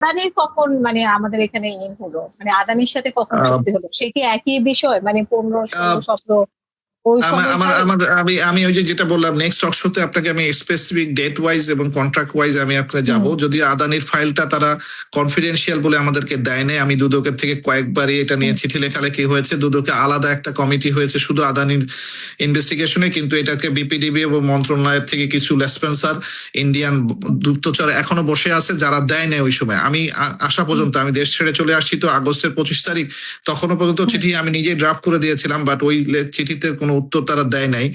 আদানির কখন মানে আমাদের এখানে ইন হলো, মানে আদানির সাথে কখন আহ, চুক্তি হলো, সে কি একই বিষয় মানে 15, 16, আহ, 17 ওই আমার আমার সময়টাই? আমার আমি আমি ওই যে যেটা বললাম, নেক্সট টক শোতে আপনাকে আমি স্পেসিফিক ডেট ওয়াইজ এবং কন্ট্রাক্ট ওয়াইজ আমি আপনাকে যাব। হুম। যদিও আদানির ফাইলটা তারা কনফিডেন্সিয়াল বলে আমাদেরকে দেয় নাই। আমি দুদকের থেকে কয়েকবারই এটা নিয়ে হুম। চিঠি লেখালেখি হয়েছে, দুদকে আলাদা একটা কমিটি হয়েছে শুধু আদানির ইনভেস্টিগেশনে, কিন্তু এটাকে বিপিডিবি এবং মন্ত্রণালয়ের থেকে কিছু লেসপেন্সার ইন্ডিয়ান গুপ্তচর এখনো বসে আছে যারা দেয় নাই ওই সময়। আমি আসা পর্যন্ত, আমি দেশ ছেড়ে চলে আসছি তো আগস্টের 25 তারিখ, তখনও পর্যন্ত চিঠি আমি নিজেই ড্রাফট করে দিয়েছিলাম, বাট ওই চিঠিতে কোনো উত্তর তারা দেয় নাই।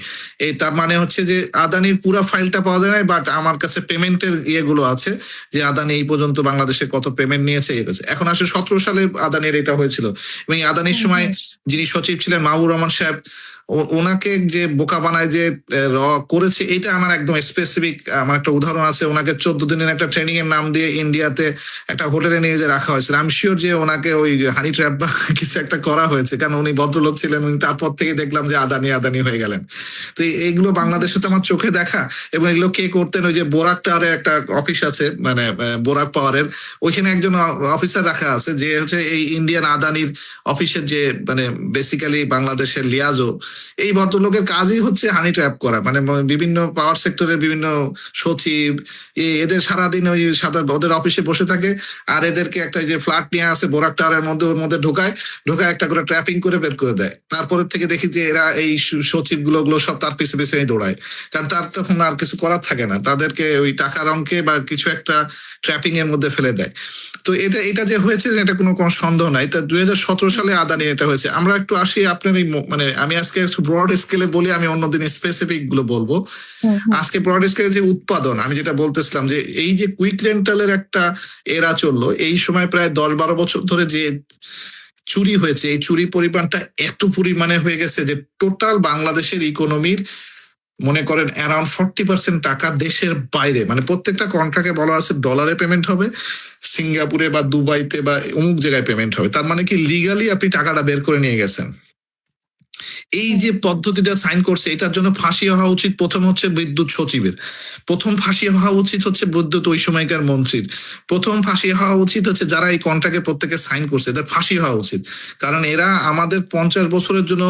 এই তার মানে হচ্ছে যে আদানির পুরো ফাইলটা পাওয়া যায় নাই, বাট আমার কাছে পেমেন্টের ইয়েগুলো আছে যে আদানি এই পর্যন্ত বাংলাদেশে কত পেমেন্ট নিয়েছে। এখন আসলে 17 সালে আদানির এটা হয়েছিল, এবং আদানির সময় যিনি সচিব ছিলেন মাহবুর রহমান সাহেব, ওনাকে যে বোকা বানায় যে করেছে, এটা আমার একদম স্পেসিফিক। আমার একটা উদাহরণ আছে, ওনাকে 14 দিনের একটা ট্রেনিং এর নাম দিয়ে ইন্ডিয়াতে একটা হোটেলে নিয়ে যে রাখা হয়েছিল। আমি শিওর যে ওনাকে ওই হানি ট্র্যাপ বা কিছু একটা করা হয়েছে, কারণ উনি ভদ্রলোক ছিলেন। উনি তারপর থেকে দেখলাম যে আদানি আদানি হয়ে গেলেন। তো এইগুলো বাংলাদেশে তো আমার চোখে দেখা, এবং এগুলো কে করতেন, ওই যে বোরাক টাওয়ারে একটা অফিস আছে, মানে বোরাক পাওয়ারের, ওইখানে একজন অফিসার রাখা আছে যে হচ্ছে এই ইন্ডিয়ান আদানির অফিসের যে মানে বেসিক্যালি বাংলাদেশের লিয়াজো। এই ভদ্রলোকের কাজই হচ্ছে হানি ট্র্যাপ করা, মানে বিভিন্ন পাওয়ার সেক্টরের বিভিন্ন সচিব এদের সারাদিন ওই সাদা ওদের অফিসে বসে থাকে, আর এদেরকে একটা যে ফ্ল্যাট নিয়ে আসে বোরাক টাওয়ারের মধ্যে, ওর মধ্যে ঢোকায় একটা করে ট্র্যাপিং করে বের করে দেয়। তারপরে থেকে দেখি যে এরা এই সচিব গুলো সব তার পিছনে পিছনে দৌড়ায়, কারণ তার তখন আর কিছু করার থাকে না, তাদেরকে ওই টাকার অঙ্কে বা কিছু একটা ট্র্যাপিং এর মধ্যে ফেলে দেয়। তো এটা এটা যে হয়েছে এটা কোনো সন্দেহ নাই। তা 2017 সালে আদানি এটা হয়েছে। আমরা একটু আসি আপনার এই মানে আমি আজকে একটু ব্রড স্কেলে বলি, আমি অন্যদিন স্পেসিফিক গুলো বলবো। আজকে ব্রড স্কেলে যে উৎপাদন, আমি যেটা বলতেছিলাম যে এই যে কুইক রেন্টালের একটা এরা চললো, এই সময় প্রায় 10-12 বছর ধরে যে চুরি হয়েছে, এই চুরি পরিমাণটা এত পরিমাণে হয়ে গেছে যে টোটাল বাংলাদেশের ইকোনমির মনে করেন অ্যারাউন্ড 40% টাকা দেশের বাইরে, মানে প্রত্যেকটা কন্ট্রাক্টে বলা আছে ডলারে পেমেন্ট হবে, সিঙ্গাপুরে বা দুবাইতে বা অমুক জায়গায় পেমেন্ট হবে। তার মানে কি লিগালি আপনি টাকাটা বের করে নিয়ে গেছেন। এই যে পদ্ধতিটা সাইন করছে, এটার জন্য ফাঁসি হওয়া উচিত প্রথম হচ্ছে বিদ্যুৎ সচিবের, প্রথম ফাঁসি হওয়া উচিত হচ্ছে বিদ্যুৎ ওই সময়কার মন্ত্রীর, প্রথম ফাঁসি হওয়া উচিত হচ্ছে যারা এই কন্ট্রাক্টে প্রত্যেকে সাইন করছে এদের ফাঁসি হওয়া উচিত। কারণ এরা আমাদের 50 বছরের জন্য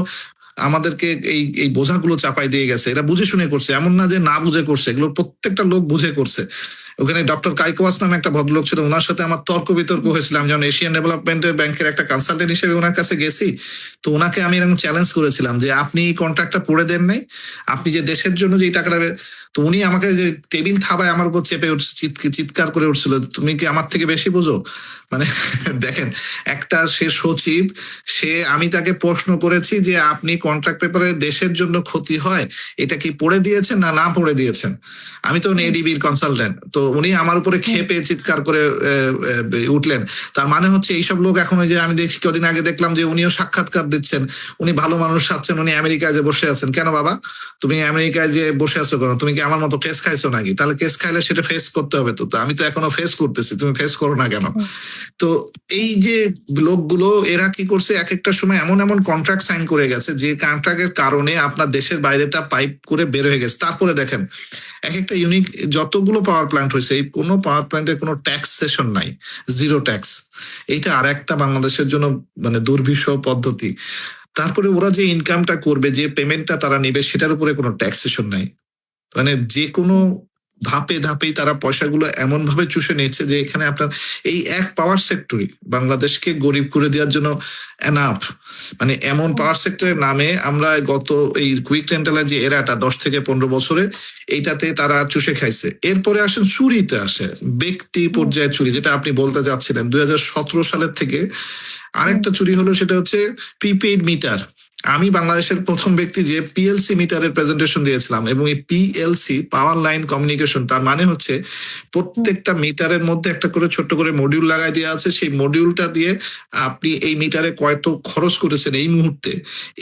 আমাদেরকে এই এই বোঝাগুলো চাপাই দিয়ে গেছে। এরা বুঝে শুনে করছে, এমন না যে না বুঝে করছে, এগুলো প্রত্যেকটা লোক বুঝে করছে। ওখানে ডক্টর কাইকোয়াস নামে একটা ভদ্রলোক ছিল, ওনার সাথে আমার তর্ক বিতর্ক হয়েছিল। আমি যখন এশিয়ান ডেভেলপমেন্টের ব্যাংকের একটা কনসালটেন্ট হিসেবে ওনার কাছে গেছি, তো ওনাকে আমি এরকম চ্যালেঞ্জ করেছিলাম যে আপনি এই কন্ট্রাক্টটা পড়ে দেন নাই, আপনি যে দেশের জন্য যে টাকাটা, তো উনি আমাকে যে টেবিল থাবায় আমার উপর চেপে চিৎকার করে উঠছিল, তুমি কি আমার থেকে বেশি বোঝো? মানে দেখেন, একটা সে সচিব, সে আমি তাকে প্রশ্ন করেছি যে আপনি কন্ট্রাক্ট পেপারে দেশের জন্য ক্ষতি হয় এটা কি পড়ে দিয়েছেন না না পড়ে দিয়েছেন? আমি তো এডিবির কনসালটেন্ট, তো উনি আমার উপরে খেপে চিৎকার করে উঠলেন। তার মানে হচ্ছে এইসব লোক এখন, ওই যে আমি দেখছি কদিন আগে দেখলাম যে উনিও সাক্ষাৎকার দিচ্ছেন, উনি ভালো মানুষ সাচ্ছেন, উনি আমেরিকায় যে বসে আছেন। কেন বাবা তুমি আমেরিকায় যে বসে আছো কেন? তুমি কি আমার মতো কেস খাইছো নাকি? তাহলে কেস খাইলে সেটা ফেস করতে হবে। তো আমি তো এখনো ফেস করতেছি, তুমি ফেস করো না কেন? তো এই যে লোকগুলো এরা কি করছে, এক একটা সময় এমন এমন কন্ট্রাক্ট সাইন করে গেছে যে কন্ট্রাক্টের কারণে আপনার দেশের বাইরেটা পাইপ করে বের হয়ে গেছে। তারপরে দেখেন এক একটা ইউনিক যতগুলো পাওয়ার প্ল্যান্ট হয়েছে, এই কোনো পাওয়ার প্ল্যান্টের কোনো ট্যাক্স সেশন নাই, জিরো ট্যাক্স। এইটা আর একটা বাংলাদেশের জন্য মানে দুর্বিষহ পদ্ধতি। তারপরে ওরা যে ইনকামটা করবে, যে পেমেন্টটা তারা নিবে, সেটার উপরে কোনো ট্যাক্সেশন নাই। মানে যে কোনো ধাপে ধাপেই তারা পয়সাগুলো এমন ভাবে চুষে নিচ্ছে যে এখানে আপনার এই এক পাওয়ার সেক্টরই বাংলাদেশকে গরিব করে দেওয়ার জন্য এনাফ। মানে এমন পাওয়ার সেক্টরের নামে আমরা গত এই কুইক রেন্টালের যে এরাটা 10 থেকে 15 বছরে এইটাতে তারা চুষে খাইছে। এরপরে আসেন চুরিতে আসে, ব্যক্তি পর্যায়ে চুরি, যেটা আপনি বলতে যাচ্ছিলেন। 2017 সালের থেকে আরেকটা চুরি হলো, সেটা হচ্ছে প্রিপেইড মিটার। আমি বাংলাদেশের প্রথম ব্যক্তি যে পিএলসি মিটারের প্রেজেন্টেশন দিয়েছিলাম, এবং এই পিএলসি পাওয়ার লাইন কমিউনিকেশন, তার মানে হচ্ছে প্রত্যেকটা মিটারের মধ্যে একটা করে ছোট্ট করে মডিউল লাগাই দেওয়া আছে। সেই মডিউলটা দিয়ে আপনি এই মিটারে কত খরচ করেছেন এই মুহূর্তে,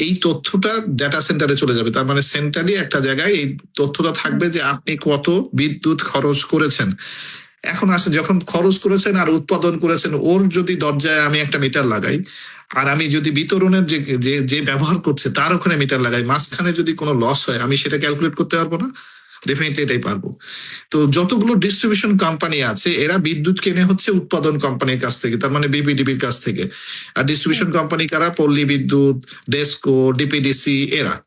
এই তথ্যটা ডেটা সেন্টারে চলে যাবে। তার মানে সেন্ট্রালি একটা জায়গায় এই তথ্যটা থাকবে যে আপনি কত বিদ্যুৎ খরচ করেছেন। এখন আসে যখন খরচ করেছেন আর উৎপাদন করেছেন, ওর যদি দরজায় আমি একটা মিটার লাগাই, আর আমি যদি বিতরণের যে ব্যবহার করছে তার ওখানে মিটার লাগাই, মাঝখানে যদি কোনো লস হয় আমি সেটা ক্যালকুলেট করতে পারবো না। ডেফিনেটলি এটাই পারবো। তো যতগুলো ডিস্ট্রিবিউশন কোম্পানি আছে এরা বিদ্যুৎ কেনে হচ্ছে উৎপাদন কোম্পানির কাছ থেকে, তার মানে বিপিডিবির কাছ থেকে। আর ডিস্ট্রিবিউশন কোম্পানি কারা? পল্লী বিদ্যুৎ, ডেসকো, ডিপিডিসি, এরা।